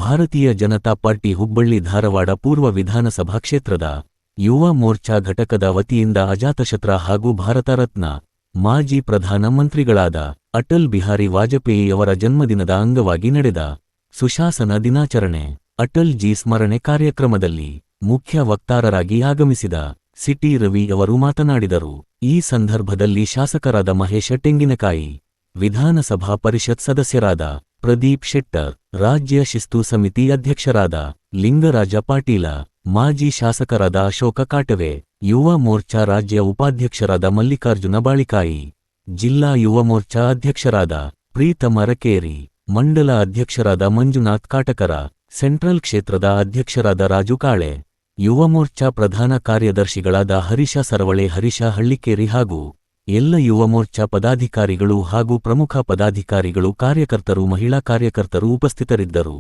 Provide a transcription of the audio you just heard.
ಭಾರತೀಯ ಜನತಾ ಪಾರ್ಟಿ ಹುಬ್ಬಳ್ಳಿ ಧಾರವಾಡ ಪೂರ್ವ ವಿಧಾನಸಭಾ ಕ್ಷೇತ್ರದ ಯುವ ಮೋರ್ಚಾ ಘಟಕದ ವತಿಯಿಂದ ಅಜಾತಶತ್ರು ಹಾಗೂ ಭಾರತ ರತ್ನ ಮಾಜಿ ಪ್ರಧಾನ ಮಂತ್ರಿಗಳಾದ ಅಟಲ್ ಬಿಹಾರಿ ವಾಜಪೇಯಿಯವರ ಜನ್ಮದಿನದ ಅಂಗವಾಗಿ ನಡೆದ ಸುಶಾಸನ ದಿನಾಚರಣೆ ಅಟಲ್ ಜಿ ಸ್ಮರಣೆ ಕಾರ್ಯಕ್ರಮದಲ್ಲಿ ಮುಖ್ಯ ವಕ್ತಾರರಾಗಿ ಆಗಮಿಸಿದ ಸಿಟಿ ರವಿ ಅವರು ಮಾತನಾಡಿದರು. ಈ ಸಂದರ್ಭದಲ್ಲಿ ಶಾಸಕರಾದ ಮಹೇಶ ಟೆಂಗಿನಕಾಯಿ, ವಿಧಾನಸಭಾ ಪರಿಷತ್ ಸದಸ್ಯರಾದ ಪ್ರದೀಪ್ ಶೆಟ್ಟರ್, ರಾಜ್ಯ ಶಿಸ್ತು ಸಮಿತಿ ಅಧ್ಯಕ್ಷರಾದ ಲಿಂಗರಾಜ ಪಾಟೀಲ, ಮಾಜಿ ಶಾಸಕರಾದ ಅಶೋಕ ಕಾಟವೆ, ಯುವ ಮೋರ್ಚಾ ರಾಜ್ಯ ಉಪಾಧ್ಯಕ್ಷರಾದ ಮಲ್ಲಿಕಾರ್ಜುನ ಬಾಳಿಕಾಯಿ, ಜಿಲ್ಲಾ ಯುವ ಮೋರ್ಚಾ ಅಧ್ಯಕ್ಷರಾದ ಪ್ರೀತಮ ರಕೇರಿ, ಮಂಡಲ ಅಧ್ಯಕ್ಷರಾದ ಮಂಜುನಾಥ್ ಕಾಟಕರ, ಸೆಂಟ್ರಲ್ ಕ್ಷೇತ್ರದ ಅಧ್ಯಕ್ಷರಾದ ರಾಜು ಕಾಳೆ, ಯುವ ಮೋರ್ಚಾ ಪ್ರಧಾನ ಕಾರ್ಯದರ್ಶಿಗಳಾದ ಹರೀಶ ಸರವಳೆ, ಹರೀಶ ಹಳ್ಳಿಕೇರಿ ಹಾಗೂ ಎಲ್ಲ ಯುವ ಮೋರ್ಚಾ ಪದಾಧಿಕಾರಿಗಳು ಹಾಗೂ ಪ್ರಮುಖ ಪದಾಧಿಕಾರಿಗಳು, ಕಾರ್ಯಕರ್ತರು, ಮಹಿಳಾ ಕಾರ್ಯಕರ್ತರು ಉಪಸ್ಥಿತರಿದ್ದರು.